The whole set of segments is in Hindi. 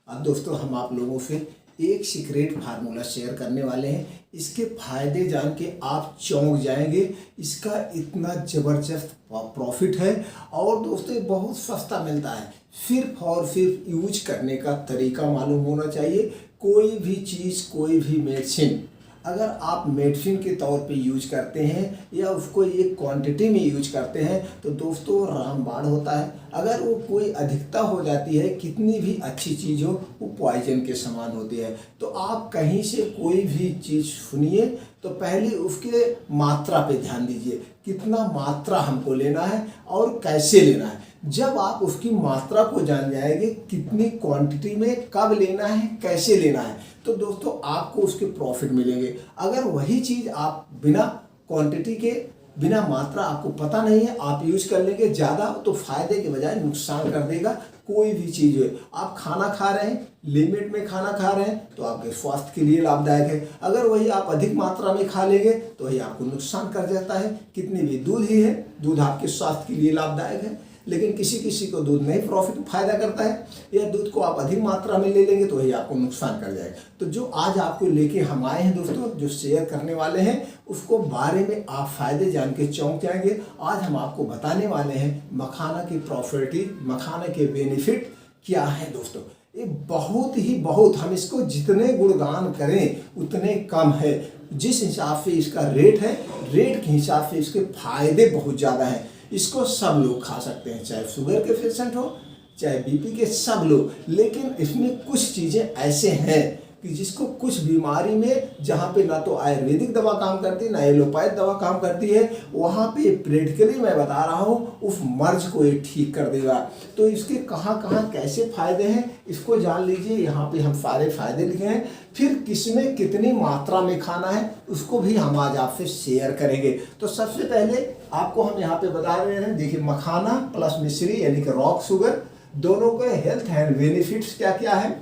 अब दोस्तों हम आप लोगों से एक सीक्रेट फार्मूला शेयर करने वाले हैं। इसके फायदे जान के आप चौंक जाएंगे। इसका इतना ज़बरदस्त प्रॉफिट है और दोस्तों ये बहुत सस्ता मिलता है। सिर्फ और सिर्फ यूज करने का तरीका मालूम होना चाहिए। कोई भी चीज़, कोई भी मेडिसिन अगर आप मेडिसिन के तौर पे यूज करते हैं या उसको एक क्वांटिटी में यूज करते हैं तो दोस्तों रामबाण होता है। अगर वो कोई अधिकता हो जाती है, कितनी भी अच्छी चीज़ हो, वो पॉइजन के समान होती है। तो आप कहीं से कोई भी चीज़ सुनिए तो पहले उसके मात्रा पे ध्यान दीजिए, कितना मात्रा हमको लेना है और कैसे लेना है। जब आप उसकी मात्रा को जान जाएंगे, कितनी क्वांटिटी में कब लेना है, कैसे लेना है, तो दोस्तों आपको उसके प्रॉफिट मिलेंगे। अगर वही चीज़ आप बिना क्वांटिटी के, बिना मात्रा आपको पता नहीं है, आप यूज कर लेंगे ज़्यादा, तो फायदे के बजाय नुकसान कर देगा। कोई भी चीज़ है, आप खाना खा रहे हैं, लिमिट में खाना खा रहे हैं तो आपके स्वास्थ्य के लिए लाभदायक है। अगर वही आप अधिक मात्रा में खा लेंगे तो वही आपको नुकसान कर जाता है। कितनी भी दूध ही है, दूध आपके स्वास्थ्य के लिए लाभदायक है, लेकिन किसी किसी को दूध नहीं प्रॉफिट फायदा करता है, या दूध को आप अधिक मात्रा में ले लेंगे तो वही आपको नुकसान कर जाएगा। तो जो आज आपको लेके हम आए हैं दोस्तों, जो शेयर करने वाले हैं, उसको बारे में आप फायदे जान के चौंक जाएंगे। आज हम आपको बताने वाले हैं मखाना की प्रॉपर्टी, मखाना के बेनिफिट क्या है दोस्तों। ये बहुत हम इसको जितने गुणगान करें उतने कम है। जिस हिसाब से इसका रेट है, रेट के हिसाब से इसके फायदे बहुत ज़्यादा हैं। इसको सब लोग खा सकते हैं, चाहे शुगर के पेशेंट हो, चाहे बीपी के, सब लोग। लेकिन इसमें कुछ चीज़ें ऐसे हैं कि जिसको कुछ बीमारी में, जहाँ पे ना तो आयुर्वेदिक दवा काम करती है ना एलोपैथ दवा काम करती है, वहाँ पे प्रैक्टिकली मैं बता रहा हूँ उस मर्ज को ये ठीक कर देगा। तो इसके कहाँ कहाँ कैसे फायदे हैं इसको जान लीजिए। यहाँ पे हम सारे फायदे लिखे हैं, फिर किसमें कितनी मात्रा में खाना है उसको भी हम आज आपसे शेयर करेंगे। तो सबसे पहले आपको हम यहाँ पे बता रहे हैं, देखिए मखाना प्लस मिश्री यानी कि रॉक शुगर, दोनों के हेल्थ एंड बेनिफिट्स क्या क्या है,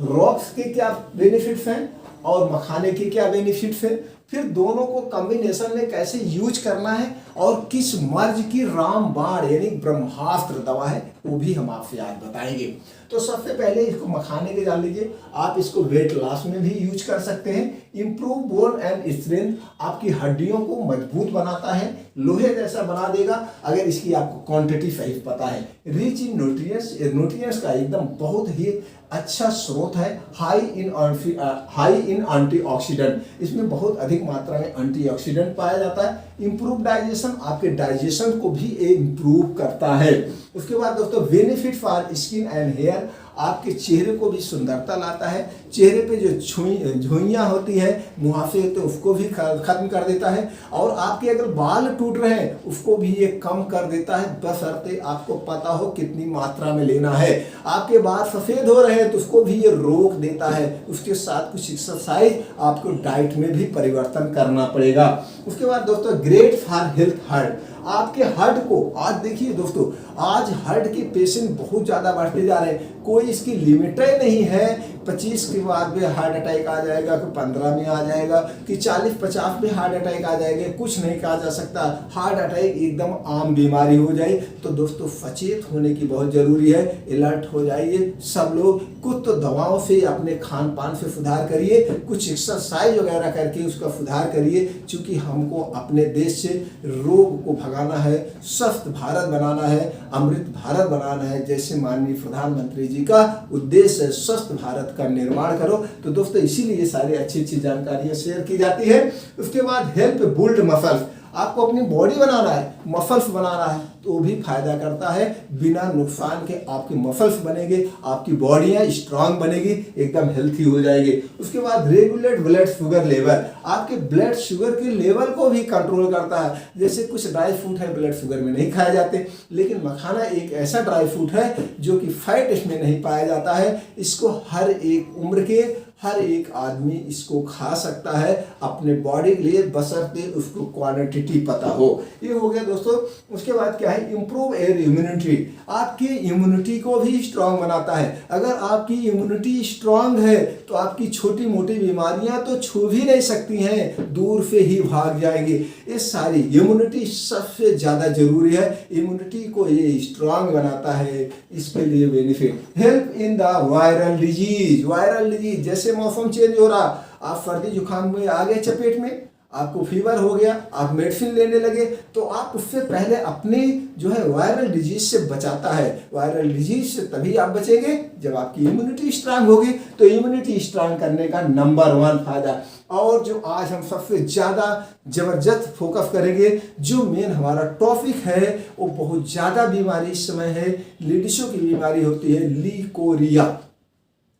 रॉक्स के क्या बेनिफिट्स हैं और मखाने के क्या बेनिफिट्स हैं, फिर दोनों को कॉम्बिनेशन में कैसे यूज करना है और किस मर्ज की रामबाण यानी ब्रह्मास्त्र दवा है वो भी हम आपसे आज बताएंगे। तो सबसे पहले इसको मखाने के जान लीजिए। आप इसको वेट लॉस में भी यूज कर सकते हैं। इम्प्रूव बोन एंड स्ट्रेंथ, आपकी हड्डियों को मजबूत बनाता है, लोहे जैसा बना देगा अगर इसकी आपको क्वांटिटी सही पता है। रिच इन न्यूट्रिएंट्स, न्यूट्रिएंट्स का एकदम बहुत ही अच्छा स्रोत है। हाई इन एंटीऑक्सीडेंट, इसमें बहुत अधिक मात्रा में एंटीऑक्सीडेंट पाया जाता है। इम्प्रूव डाइजेशन, आपके डाइजेशन को भी इम्प्रूव करता है। उसके बाद दोस्तों benefit for skin and hair, आपके चेहरे को भी सुंदरता लाता है। चेहरे पे जो झुर्रियाँ होती है, मुहासे होते हैं, उसको भी खत्म कर देता है। और आपके अगर बाल टूट रहे हैं उसको भी ये कम कर देता है, बशर्ते आपको पता हो कितनी मात्रा में लेना है। आपके बाल सफ़ेद हो रहे हैं तो उसको भी ये रोक देता है। उसके साथ कुछ एक्सरसाइज आपको डाइट में भी परिवर्तन करना पड़ेगा। उसके बाद दोस्तों ग्रेट फॉर हेल्थ हार्ट, आपके हार्ट को, आज देखिए दोस्तों, आज हार्ट के पेशेंट बहुत ज़्यादा बढ़ते जा रहे हैं। कोई इसकी लिमिट ही नहीं है। 25 के बाद में हार्ट अटैक आ जाएगा, कि 15 में आ जाएगा, कि 40-50 में हार्ट अटैक आ जाएगा, कुछ नहीं कहा जा सकता। हार्ट अटैक एकदम आम बीमारी हो जाए। तो दोस्तों सचेत होने की बहुत ज़रूरी है, अलर्ट हो जाइए सब लोग। कुछ तो दवाओं से, अपने खान पान से सुधार करिए, कुछ एक्सरसाइज वगैरह करके उसका सुधार करिए, क्योंकि हमको अपने देश से रोग को भगाना है, स्वस्थ भारत बनाना है, अमृत भारत बनाना है। जैसे माननीय प्रधानमंत्री जी का उद्देश्य है, स्वस्थ भारत का निर्माण करो। तो दोस्तों इसीलिए ये सारी अच्छी जानकारियां शेयर की जाती है। उसके बाद हेल्प बिल्ड मसल्स, आपको अपनी बॉडी बनाना है, मसल्स बनाना है, तो भी फायदा करता है। बिना नुकसान के आपके मसल्स बनेंगे, आपकी बॉडियाँ स्ट्रांग बनेगी, एकदम हेल्थी हो जाएगी। उसके बाद रेगुलेट ब्लड शुगर लेवल, आपके ब्लड शुगर के लेवल को भी कंट्रोल करता है। जैसे कुछ ड्राई फ्रूट है ब्लड शुगर में नहीं खाए जाते, लेकिन मखाना एक ऐसा ड्राई फ्रूट है जो कि फैट इसमें नहीं पाया जाता है। इसको हर एक उम्र के, हर एक आदमी इसको खा सकता है अपने बॉडी के लिए, बशर्ते उसको क्वांटिटी पता हो। ये हो गया दोस्तों। उसके बाद क्या है, इम्प्रूव एयर इम्यूनिटी, आपकी इम्यूनिटी को भी स्ट्रांग बनाता है। अगर आपकी इम्यूनिटी स्ट्रांग है तो आपकी छोटी मोटी बीमारियां तो छू भी नहीं सकती हैं, दूर से ही भाग जाएंगी। ये सारी इम्यूनिटी सबसे ज़्यादा जरूरी है, इम्यूनिटी को ये स्ट्रांग बनाता है। इसके लिए benefit, help in the viral disease, viral disease जैसे मौसम चेंज हो रहा, आप सर्दी जुकाम में आ गए चपेट में, आपको फीवर हो गया, आप मेडिसिन लेने लगे, तो आप उससे पहले अपने जो है वायरल डिजीज से बचाता है। वायरल डिजीज से तभी आप बचेंगे जब आपकी इम्यूनिटी स्ट्रांग होगी। तो इम्यूनिटी स्ट्रांग करने का नंबर 1 फायदा। और जो आज हम सबसे ज़्यादा जबरदस्त फोकस करेंगे, जो मेन हमारा टॉपिक है, वो बहुत ज़्यादा बीमारी इस समय है, लेडीज़ों की बीमारी होती है लीकोरिया।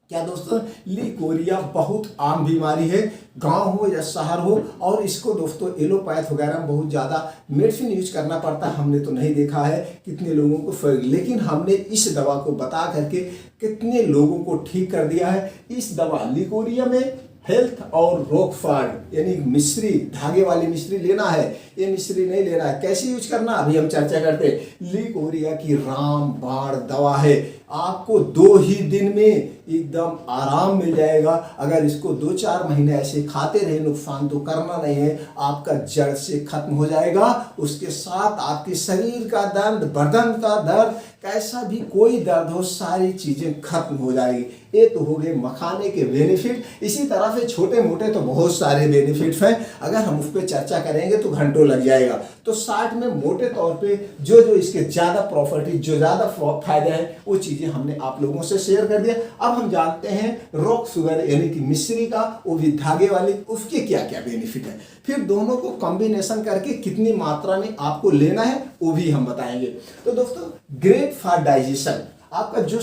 क्या दोस्तों, लीकोरिया बहुत आम बीमारी है, गांव हो या शहर हो, और इसको दोस्तों एलोपैथ वगैरह में बहुत ज़्यादा मेडिसिन यूज करना पड़ता है। हमने तो नहीं देखा है कितने लोगों को फर्क, लेकिन हमने इस दवा को बता करके कितने लोगों को ठीक कर दिया है। इस दवा लीकोरिया में हेल्थ और रोकफार्ड यानी मिश्री, धागे वाली मिश्री लेना है, ये मिश्री नहीं लेना है। कैसे यूज करना अभी हम चर्चा करते हैं। लीकोरिया की रामबाण दवा है, आपको 2 ही दिन में एकदम आराम मिल जाएगा। अगर इसको 2-4 महीने ऐसे खाते रहे, नुकसान तो करना नहीं है, आपका जड़ से खत्म हो जाएगा। उसके साथ आपके शरीर का दर्द, बदन का दर्द, कैसा भी कोई दर्द हो, सारी चीजें खत्म हो जाएगी। ये तो हो गए मखाने के बेनिफिट। इसी तरह से छोटे मोटे तो बहुत सारे बेनिफिट्स हैं, अगर हम उस पर चर्चा करेंगे तो घंटों लग जाएगा। तो 60 में मोटे तौर पे जो जो इसके ज़्यादा प्रॉपर्टी, जो ज़्यादा फायदे हैं, वो चीज़ें हमने आप लोगों से शेयर कर दिया। अब हम जानते हैं रॉक शुगर यानी कि मिश्री का, वो भी धागे वाली, उसके क्या क्या बेनिफिट है। फिर दोनों को कॉम्बिनेशन करके कितनी मात्रा में आपको लेना है वो भी हम बताएंगे। तो दोस्तों, ग्रेट फॉर डाइजेशन, आपका जो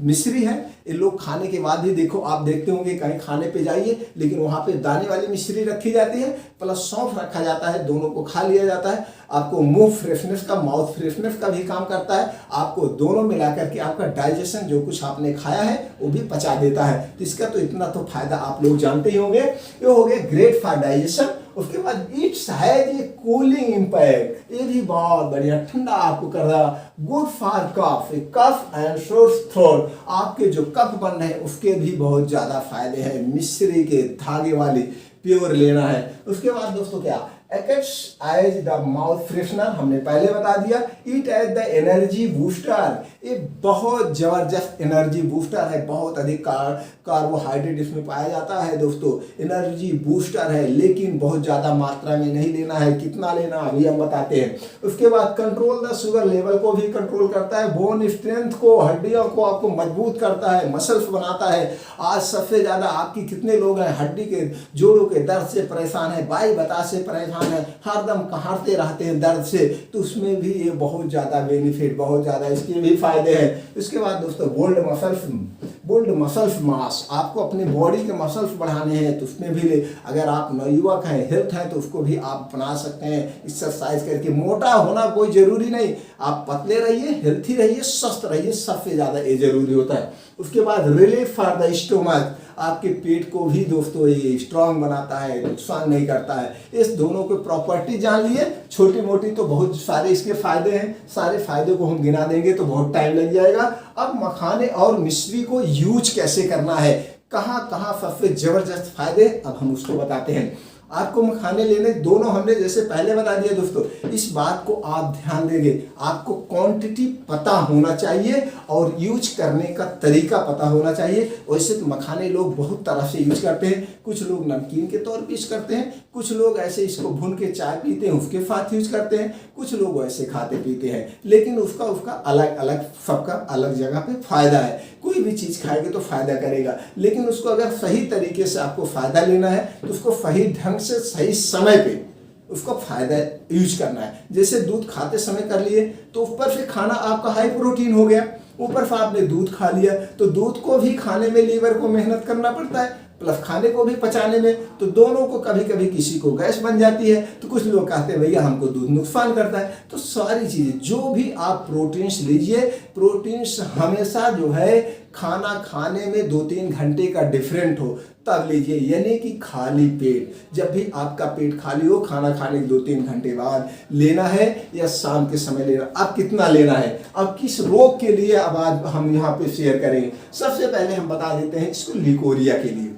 मिश्री है, ये लोग खाने के बाद भी देखो, आप देखते होंगे कहीं खाने पे जाइए, लेकिन वहाँ पे दाने वाली मिश्री रखी जाती है, प्लस सौंफ रखा जाता है, दोनों को खा लिया जाता है। आपको मुंह फ्रेशनेस का, माउथ फ्रेशनेस का भी काम करता है। आपको दोनों मिला करके आपका डाइजेशन, जो कुछ आपने खाया है वो भी पचा देता है। तो इसका तो इतना तो फायदा आप लोग जानते ही होंगे। ये हो गया ग्रेट फॉर डाइजेशन। उसके बाद it's has a cooling impact, ये भी बहुत बढ़िया, ठंडा आपको कर रहा। Good for cough, cough and sore throat, आपके जो कफ बन रहे हैं उसके भी बहुत ज्यादा फायदे हैं। मिश्री के धागे वाली प्योर लेना है। उसके बाद दोस्तों क्या, acts as the mouth freshener, हमने पहले बता दिया। It as the energy booster, ये बहुत जबरदस्त एनर्जी बूस्टर है, बहुत अधिक कार्बोहाइड्रेट इसमें पाया जाता है दोस्तों। एनर्जी बूस्टर है, लेकिन बहुत ज़्यादा मात्रा में नहीं लेना है। कितना लेना अभी हम बताते हैं। उसके बाद कंट्रोल द शुगर लेवल को भी कंट्रोल करता है। बोन स्ट्रेंथ को, हड्डियों को आपको मजबूत करता है, मसल्स बनाता है। आज सबसे ज़्यादा आपकी कितने लोग हैं हड्डी के, जोड़ों के दर्द से परेशान है, बाई बतास से परेशान है, हरदम कहारते रहते हैं दर्द से, तो उसमें भी ये बहुत ज़्यादा बेनिफिट, बहुत ज़्यादा इसके भी फायदे हैं। उसके बाद दोस्तों बोल्ड मसल्स मास, आपको अपने बॉडी के मसल्स बढ़ाने हैं तो उसमें भी अगर आप नवयुवक हैं, हेल्थ है, तो उसको भी आप बना सकते हैं एक्सरसाइज करके। मोटा होना कोई जरूरी नहीं, आप पतले रहिए, हेल्थी रहिए, स्वस्थ रहिए, सबसे ज़्यादा ये जरूरी होता है। उसके बाद रिलीफ फॉर द स्टोमक, आपके पेट को भी दोस्तों ये स्ट्रांग बनाता है, नुकसान नहीं करता है। इस दोनों को प्रॉपर्टी जान लिए, छोटी मोटी तो बहुत सारे इसके फायदे हैं, सारे फायदे को हम गिना देंगे तो बहुत टाइम लग जाएगा। अब मखाने और मिश्री को यूज कैसे करना है, कहाँ कहाँ सबसे जबरदस्त फायदे, अब हम उसको बताते हैं। आपको मखाने लेने दोनों हमने जैसे पहले बता दिया दोस्तों, इस बात को आप ध्यान देंगे, आपको क्वांटिटी पता होना चाहिए और यूज करने का तरीका पता होना चाहिए। वैसे तो मखाने लोग बहुत तरह से यूज करते हैं, कुछ लोग नमकीन के तौर पर यूज करते हैं, कुछ लोग ऐसे इसको भून के चाय पीते हैं उसके साथ यूज करते हैं, कुछ लोग वैसे खाते पीते हैं, लेकिन उसका अलग अलग, सबका अलग जगह पे फायदा है। कोई भी चीज़ खाएंगे तो फायदा करेगा, लेकिन उसको अगर सही तरीके से आपको फायदा लेना है तो उसको सही ढंग से, सही समय पे उसको फायदा यूज करना है। जैसे दूध खाते समय कर लिए तो ऊपर से खाना आपका हाई प्रोटीन हो गया, ऊपर से आपने दूध खा लिया, तो दूध को भी खाने में लीवर को मेहनत करना पड़ता है, प्लस खाने को भी पचाने में, तो दोनों को कभी कभी किसी को गैस बन जाती है, तो कुछ लोग कहते हैं भैया हमको दूध नुकसान करता है। तो सारी चीज़ें जो भी आप प्रोटीन्स लीजिए, प्रोटीन्स हमेशा जो है खाना खाने में 2-3 घंटे का डिफरेंट हो तब लीजिए, यानी कि खाली पेट। जब भी आपका पेट खाली हो, खाना खाने के 2-3 घंटे बाद लेना है या शाम के समय लेना। अब कितना लेना है, अब किस रोग के लिए अब आज हम यहाँ पे शेयर करेंगे। सबसे पहले हम बता देते हैं इसको लिकोरिया के लिए।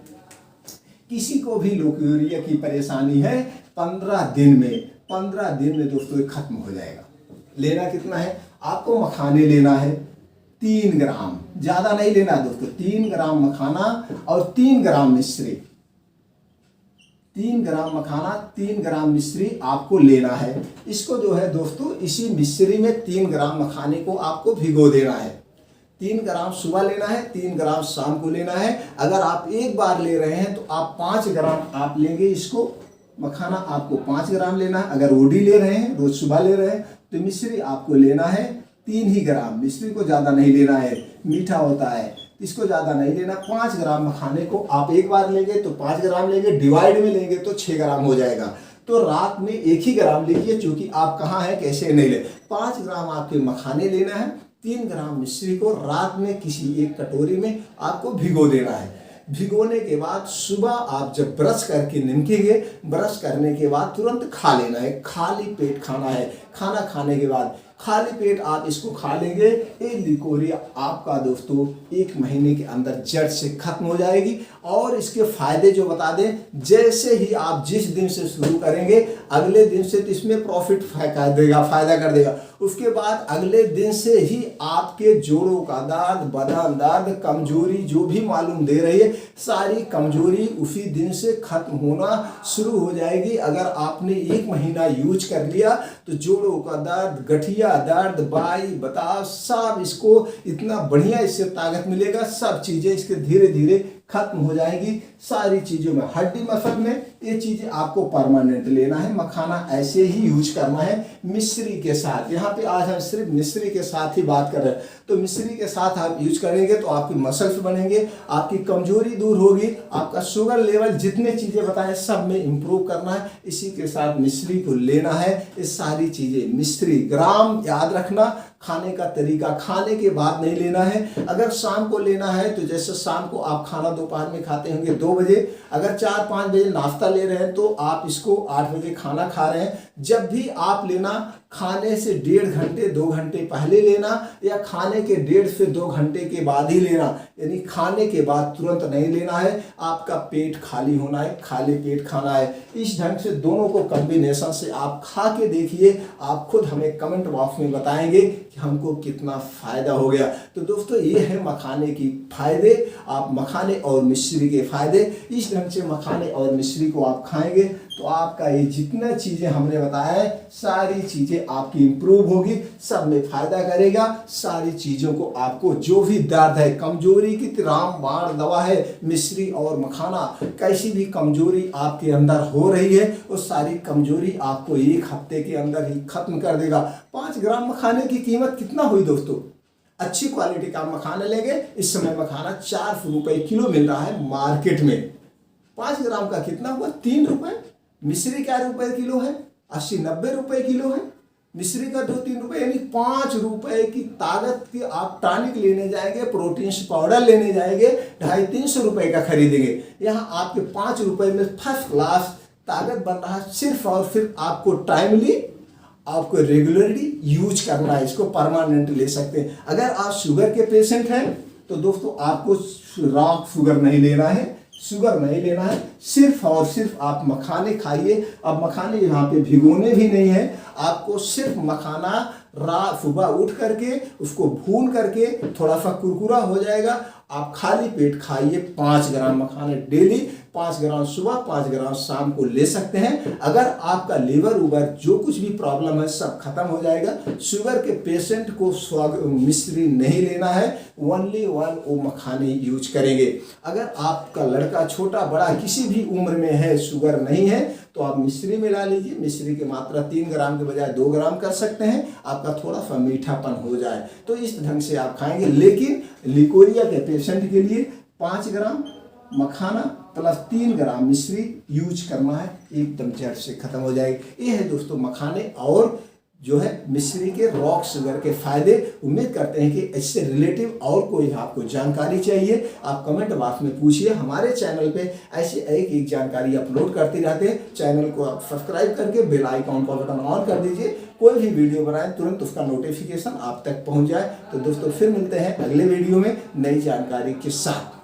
किसी को भी लिकोरिया की परेशानी है 15 दिन में दोस्तों ये खत्म हो जाएगा। लेना कितना है, आपको मखाने लेना है 3 ग्राम, ज्यादा नहीं लेना है दोस्तों। 3 ग्राम मखाना और 3 ग्राम मिश्री, 3 ग्राम मखाना 3 ग्राम मिश्री आपको लेना है। इसको जो है दोस्तों इसी मिश्री में 3 ग्राम मखाने को आपको भिगो देना है। 3 ग्राम सुबह लेना है, 3 ग्राम शाम को लेना है। अगर आप एक बार ले रहे हैं तो आप 5 ग्राम आप लेंगे। इसको मखाना आपको 5 ग्राम लेना है। अगर ओडी ले रहे हैं, रोज सुबह ले रहे हैं, तो मिश्री आपको लेना है 3 ही ग्राम। मिश्री को ज़्यादा नहीं लेना है, मीठा होता है, इसको ज़्यादा नहीं लेना। 5 ग्राम मखाने को आप एक बार लेंगे तो 5 ग्राम लेंगे, डिवाइड में लेंगे तो 6 ग्राम हो जाएगा। तो रात में 1 ही ग्राम लीजिए, क्योंकि आप कहाँ हैं कैसे नहीं ले। 5 ग्राम आपके मखाने लेना है, 3 ग्राम मिश्री को रात में किसी एक कटोरी में आपको भिगो देना है। भिगोने के बाद सुबह आप जब ब्रश करके निमकेंगे, ब्रश करने के बाद तुरंत खा लेना है। खाली पेट खाना है। खाना खाने के बाद खाली पेट आप इसको खा लेंगे, ये लिकोरिया आपका दोस्तों 1 महीने के अंदर जड़ से खत्म हो जाएगी। और इसके फायदे जो बता दें, जैसे ही आप जिस दिन से शुरू करेंगे अगले दिन से तो इसमें प्रॉफिट फायदा कर देगा। उसके बाद अगले दिन से ही आपके जोड़ों का दर्द, बदन दर्द, कमजोरी जो भी मालूम दे रही है, सारी कमजोरी उसी दिन से खत्म होना शुरू हो जाएगी। अगर आपने 1 महीना यूज कर लिया तो जोड़ों का दर्द, गठिया दर्द, बाई बताओ सब इसको इतना बढ़िया इससे ताकत मिलेगा। सब चीजें इसके धीरे धीरे खत्म हो जाएगी। सारी चीजों में हड्डी मसल में ये चीजें आपको परमानेंट लेना है। मखाना ऐसे ही यूज करना है मिश्री के साथ। यहाँ पे आज हम सिर्फ मिश्री के साथ ही बात कर रहे हैं। तो मिश्री के साथ आप यूज करेंगे तो आपकी मसल्स बनेंगे, आपकी कमजोरी दूर होगी, आपका शुगर लेवल, जितने चीजें बताएं सब में इंप्रूव करना है। इसी के साथ मिश्री को लेना है। ये सारी चीजें मिश्री ग्राम याद रखना। खाने का तरीका, खाने के बाद नहीं लेना है। अगर शाम को लेना है तो जैसे शाम को आप खाना दोपहर में खाते होंगे 2 बजे, अगर 4-5 बजे नाश्ता ले रहे हैं तो आप इसको 8 बजे खाना खा रहे हैं। जब भी आप लेना, खाने से 1.5 घंटे 2 घंटे पहले लेना, या खाने के 1.5 से 2 घंटे के बाद ही लेना। यानी खाने के बाद तुरंत नहीं लेना है। आपका पेट खाली होना है, खाली पेट खाना है। इस ढंग से दोनों को कॉम्बिनेशन से आप खा के देखिए। आप खुद हमें कमेंट बॉक्स में बताएंगे कि हमको कितना फायदा हो गया। तो दोस्तों ये है मखाने की फायदे, आप मखाने और मिश्री के फायदे। इस ढंग से मखाने और मिश्री को आप खाएंगे तो आपका ये जितना चीजें हमने बताया है सारी चीजें आपकी इंप्रूव होगी, सब में फायदा करेगा। सारी चीजों को आपको जो भी दर्द है, कमजोरी की रामबाण दवा है मिश्री और मखाना। कैसी भी कमजोरी आपके अंदर हो रही है वो सारी कमजोरी आपको 1 हफ्ते के अंदर ही खत्म कर देगा। 5 ग्राम मखाने की कीमत कितना हुई दोस्तों? अच्छी क्वालिटी का मखाना लेंगे। इस समय मखाना 4 रुपए किलो मिल रहा है मार्केट में। 5 ग्राम का कितना हुआ? 3 रुपए। मिश्री क्या रुपए किलो है? 80-90 रुपए किलो है। मिश्री का 2-3 रुपए, यानी 5 रुपए की ताकत की आप टॉनिक लेने जाएंगे, प्रोटीन पाउडर लेने जाएंगे, 250-300 रुपए का खरीदेंगे। यहाँ आपके 5 रुपए में फर्स्ट क्लास ताकत बन रहा है। सिर्फ और सिर्फ आपको टाइमली, आपको रेगुलरली यूज करना है। इसको परमानेंट ले सकते हैं। अगर आप शुगर के पेशेंट हैं तो दोस्तों आपको रॉक शुगर नहीं लेना है, शुगर नहीं लेना है। सिर्फ और सिर्फ आप मखाने खाइए। अब मखाने यहाँ पे भिगोने भी नहीं है, आपको सिर्फ मखाना रात सुबह उठ करके उसको भून करके थोड़ा सा कुरकुरा हो जाएगा, आप खाली पेट खाइए। 5 ग्राम मखाने डेली, 5 ग्राम सुबह, 5 ग्राम शाम को ले सकते हैं। अगर आपका लीवर उवर जो कुछ भी प्रॉब्लम है सब खत्म हो जाएगा। शुगर के पेशेंट को मिश्री नहीं लेना है, ओनली वो मखाने यूज करेंगे। अगर आपका लड़का छोटा बड़ा किसी भी उम्र में है, शुगर नहीं है, तो आप मिश्री मिला लीजिए। मिश्री की मात्रा 3 ग्राम के बजाय 2 ग्राम कर सकते हैं, आपका थोड़ा सा मीठापन हो जाए तो इस ढंग से आप खाएंगे। लेकिन लिकोरिया के पेशेंट के लिए 5 ग्राम मखाना प्लस 3 ग्राम मिश्री यूज करना है, एकदम जड़ से खत्म हो जाएगी। ये है दोस्तों मखाने और जो है मिश्री के रॉक शुगर के फायदे। उम्मीद करते हैं कि इससे रिलेटिव और कोई आपको जानकारी चाहिए आप कमेंट बॉक्स में पूछिए। हमारे चैनल पे ऐसी एक जानकारी अपलोड करते रहते हैं। चैनल को आप सब्सक्राइब करके बेल आइकॉन का बटन ऑन कर दीजिए, कोई भी वीडियो बनाएं तुरंत उसका नोटिफिकेशन आप तक पहुंच जाए। तो दोस्तों फिर मिलते हैं अगले वीडियो में नई जानकारी के साथ।